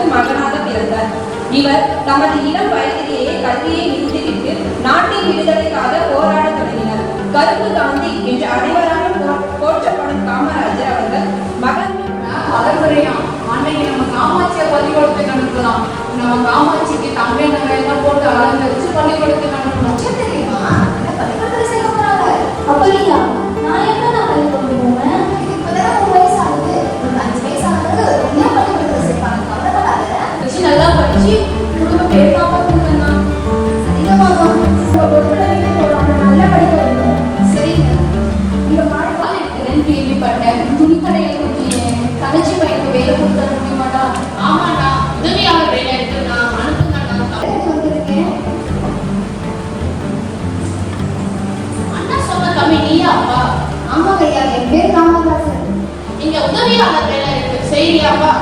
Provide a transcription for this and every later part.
அவர்களுக்கு மகனாக பிறந்தார். இவர் தமது இளம் வயதிலேயே கல்வியை நிறுத்திவிட்டு நாட்டின் விடுதலைக்காக போராட தொடங்கினார். கருப்பு காந்தி என்று அனைவராலும் போற்றப்படும் காமராஜர் அவர்கள் மகன் பரம்பரையாம் அன்னைக்கு நம்ம காமாட்சியை பள்ளிக்கூடத்துக்கு அனுப்பலாம். நம்ம காமாட்சிக்கு தங்கை நகையெல்லாம் போட்டு அலங்கரிச்சு பள்ளிக்கூடத்துக்கு அனுப்பணும். தெரியுமா பள்ளிக்கூடத்துல சேர்க்க போறாங்க. அப்படியா? நான் எப்ப நான் பள்ளிக்கூடத்துக்கு போவேன்? இப்பதான் 3 வயசு ஆகுது. ஒரு 5 வயசு ஆகுது. என்ன பள்ளிக்கூடத்துல சேர்ப்பாங்க? கவலைப்படாத. நல்லா படிச்சு குடும்ப பேர் காப்பாத்துனா சரிங்கம்மா. நல்லா படிக்க வேண்டும். சரிங்க. இந்த பால் எடுக்கிறேன்னு கேள்விப்பட்டேன். துணிக்கடையை கொஞ்சம் கடைச்சி பையனுக்கு வேலை கொடுக்க முடியுமாடா? ஆமாடா, உதவியாளர் வேலை இருக்கு, நான் அனுப்புங்கண்ணா. வந்திருக்கேன். அண்ணா சொன்ன தம்பி நீயா அப்பா? ஆமாங்க ஐயா, என் பேர் காமராஜர். இங்க உதவியாளர் வேலை இருக்கு, செய்யறியாப்பா?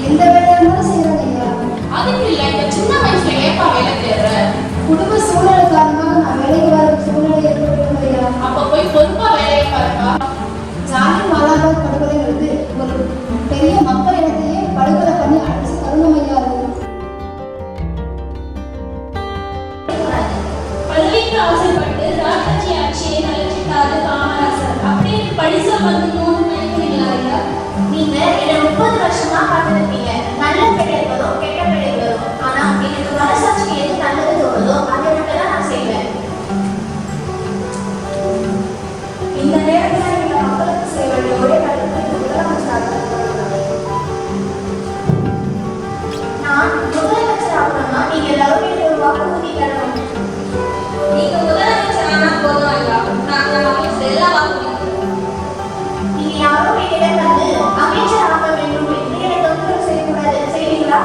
எந்த வேலையா இருந்தாலும் செய்யறாங்க ஐயா. அதுக்கு இல்ல, இந்த சின்ன வயசுல ஏப்பா வேலை தேடுற? குடும்ப சூழல் காரணமாக நான் வேலைக்கு வர சூழ்நிலை ஏற்படுகிறது ஐயா. அப்ப போய் பொறுப்பா வேலையை பாருப்பா. ஜாலியன் வாலாபாக் படுகொலைங்கிறது ஒரு பெரிய மக்கள் இனத்தையே படுகொலை பண்ணி அடிச்சு தருணம் ஐயா. பதவிக்கு ஆசைப்பட்டு ராஜாஜி ஆட்சியை நலச்சிட்டாரு காமராசர். அப்படியே படிச்ச வந்து 3 நினைக்கிறீங்களா ஐயா? நீங்க என்ன 30 வருஷமா பார்த்துருப்பீங்க. நல்ல பேரை வரும், கெட்ட பேரை வரும். ஆனா எனக்கு மனசாட்சிக்கு எது நல்லது தோணுதோ அதை மட்டும் தான் நான் செய்வேன். இந்த நேரத்தில் நீங்க மக்களுக்கு செய்ய வேண்டிய ஒரே கடமை முதலமைச்சர். நான் முதலமைச்சர் ஆகணும்னா நீங்க எல்லாரும் எனக்கு ஒரு வாக்குறுதி தரணும். நீங்க முதலமைச்சர் ஆனா போதும் ஐயா, நாங்க நமக்கு எல்லா வாக்குறுதியும். நீங்க யாரும் என்னிடம் வந்து அமைச்சர் ஆக வேண்டும் என்று எனக்கு தொந்தரவு செய்யக்கூடாது. செய்வீங்களா?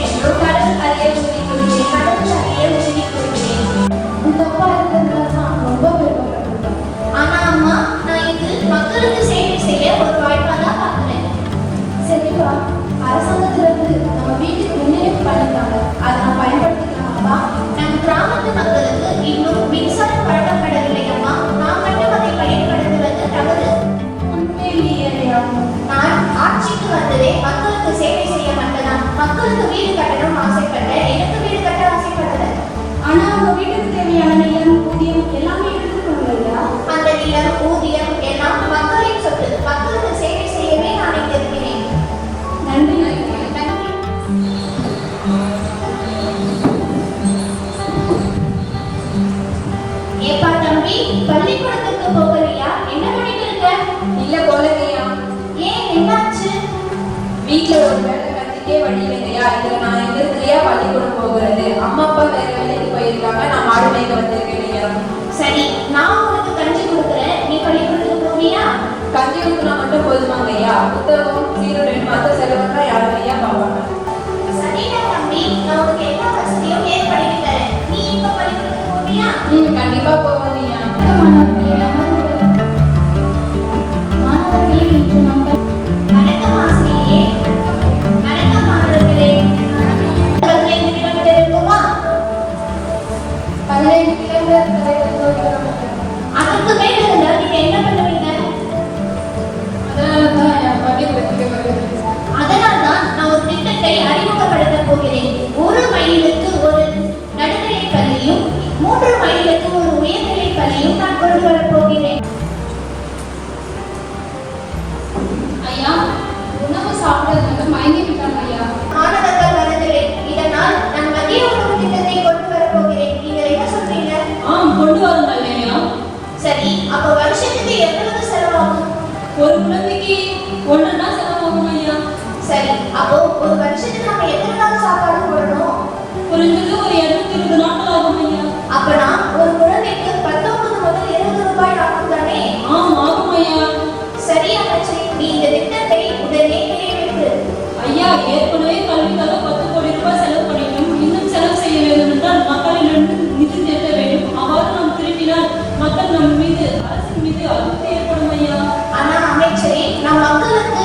என்றும் கடல் அறிய உறுதி கொள்கிறேன். கடவுள் அறிய உறுதி கொள்கிறேன். தப்பா இருக்கிறதுலாம் ரொம்ப பெருமைப்பட்டிருக்கேன். ஆனா அம்மா, நான் இது மக்களுக்கு சேவை செய்ய ஒரு வாய்ப்பா தான் பார்க்கிறேன். சரிப்பா, அரசாங்கத்திலிருந்து நம்ம வீட்டுக்கு முன்னேறி பண்ணிருக்காங்க. அதை நான் பயன்படுத்திக்கலாமாப்பா? நம்ம கிராமத்து மக்களுக்கு இன்னும் மின்சாரம் வழங்கப்படவில்லை அம்மா. நான் மட்டும் அதை பயன்படுத்துவது தவறு. உண்மையிலேயா? நான் ஆட்சிக்கு வந்ததே மக்களுக்கு சேவை செய்ய மட்டும்தான். மக்களுக்கு வீடு கட்டணும் ஆசைப்பட்டேன். எனக்கு வீடு கட்ட ஆசைப்பட்டது. ஆனா உங்க வீட்டுக்கு தேவையான நிலம், ஊதியம் எல்லாமே எடுத்துக்கணும் இல்லையா? அந்த நிலம், ஊதியம் எல்லாம் மக்களின் சொத்து. மக்களுக்கு சேவை செய்யவே நான் இங்க இருக்கிறேன். நன்றி. ஏப்பா தம்பி, பள்ளிக்கூடத்துக்கு போகலையா? என்ன பண்ணிட்டு இருக்க? இல்ல போலங்கய்யா. ஏன், என்னாச்சு? வீட்டுல ஒரு வேலை கத்துக்கே வழி இல்லைங்கய்யா. இதுல நான் எங்க இருக்கிறையா பள்ளிக்கூடம் போகிறது? அம்மா அப்பா வேற வேலைக்கு போயிருக்காங்க, நான் மாடு மேய்க்க வந்திருக்கேன். சரி, நான் உனக்கு கஞ்சி கொடுக்குறேன். நீ பள்ளிக்கூடத்துக்கு போவியா? கஞ்சி ஊத்துனா மட்டும் போதுமாங்கய்யா? புத்தகம் சீருடன் மற்ற செலவுலாம் யாரும் ஐயா பார்ப்பாங்க. சரிடா தம்பி, நான் உனக்கு எல்லா வசதியும் ஏற்படுத்தி தரேன். நீ இப்ப பள்ளிக்கூடத்துக்கு போவியா? கண்டிப்பா போவாங்கய்யா. வணக்கம் ஆசிரியே. வணக்கம் மாணவர்களே. 15 கிலோமீட்டர் இருக்குமா? 15 கிலோமீட்டர். அதுக்கு மேல இருந்தா நீங்க என்ன பண்ணுவீங்க? அதனால்தான் நான் ஒரு திட்டத்தை அறிமுகப்படுத்த போகிறேன். 1 மைலுக்கு ஒரு நடுநிலை பள்ளியும் 3 மைலுக்கு ஒரு உயர்நிலை பள்ளியும் நான் கொண்டு வரப் போகிறேன். ஐயா, உணவு சாப்பிடுறது மயங்கி விட்டாங்க ஐயா. மாணவர்கள் வரதில்லை. இதனால் நான் மதிய உணவு திட்டத்தை கொண்டு வரப் போகிறேன். நீங்க என்ன சொல்றீங்க? கொண்டு வாருங்கள் ஐயா. சரி, அப்ப வருஷத்துக்கு எவ்வளவு செலவாகும்? ஒரு குழந்தைக்கு 1 நாள் செலவாகும் ஐயா. சரி, அப்போ ஒரு வருஷத்துக்கு நம்ம எத்தனை நாள் சாப்பாடு போடணும்? குறைஞ்சது ஒரு 220 நாட்கள் ஆகும் ஐயா. அப்பனா ஒரு குழந்தைக்கு 19 முதல் 20 ரூபாய் ஆகும் தானே? ஆகும் ஐயா. சரி அமைச்சரே, நீ இந்த திட்டத்தை உடனே நிறைவேற்று. ஐயா, ஏற்கனவே கல்விக்காக 10 கோடி ரூபாய் செலவு பண்ணிட்டோம். இன்னும் செலவு செய்ய வேண்டும் என்றால் மக்களிடம் நிதி திரட்ட வேண்டும். அவ்வாறு நாம் திரும்பினால் மக்கள் நம் மீது, அரசின் மீது அதிருப்தி ஏற்படும் ஐயா. ஆனா அமைச்சரே, நான் மக்களுக்கு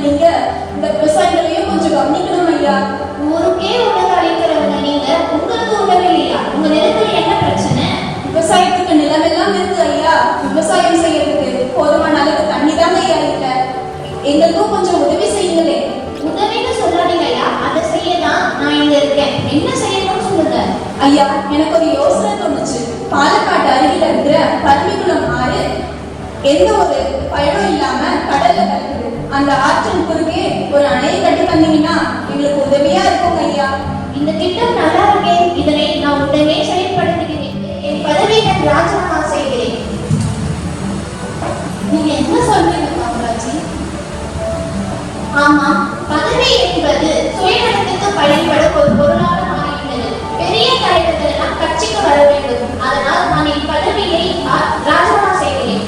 நீங்க இந்த விவசாயிகளையும் கொஞ்சம் கவனிக்கணும் ஐயா. ஊருக்கே உணவு அளிக்கிறவங்க நீங்க, உங்களுக்கு உணவு இல்லையா? உங்க நிலத்துல என்ன பிரச்சனை? விவசாயத்துக்கு நிலமெல்லாம் இருக்கு ஐயா. விவசாயம் செய்யறதுக்கு போதுமான அளவுக்கு தண்ணி தாங்க ஐயா இல்ல. எங்களுக்கும் கொஞ்சம் உதவி செய்யுங்களே. உதவின்னு சொல்லாதீங்க ஐயா, அதை செய்யதான் நான் இங்க இருக்கேன். என்ன செய்யணும்னு சொல்லுங்க. ஐயா, எனக்கு ஒரு யோசனை தோணுச்சு. பாலக்காட்டு அருகில இருக்கிற பரம்பிக்குளம் ஆறு எந்த ஒரு பயனும் இல்லாம கடல்ல கலக்குது. அந்த ஆற்றின் குறுக்கே ஒரு அணையை கட்டி தந்தீங்கன்னா எங்களுக்கு உதவியா இருக்கும் ஐயா. இந்த திட்டம் நல்லா இருக்கே, இதனை நான் உடனே செயல்படுத்துகிறேன். என் பதவியை நான் ராஜினாமா செய்கிறேன். நீங்க என்ன சொல்றீங்க காமராஜி? ஆமா, பதவி என்பது சுயநலத்துக்கு பயன்பட ஒரு பொருளாக மாறிவிட்டது. பெரிய தலைவர்கள் எல்லாம் கட்சிக்கு வர வேண்டும். அதனால் நான் என் பதவியை ராஜினாமா செய்கிறேன்.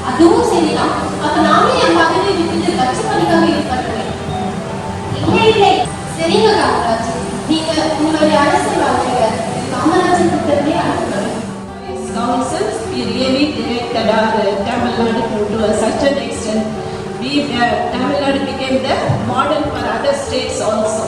அதுவும் சரிதான். அப்ப நானும் என் மகனை விட்டுட்டு கட்சி பணிக்காக ஈடுபடுறேன். இல்லை சரிங்க காமராஜ், நீங்க உங்களுடைய அரசியல் வாழ்க்கையில காமராஜர் திட்டத்தை அனுப்புகிறேன். Councils, we really directed our Tamil Nadu to such an extent. Tamil Nadu became the model for other states also.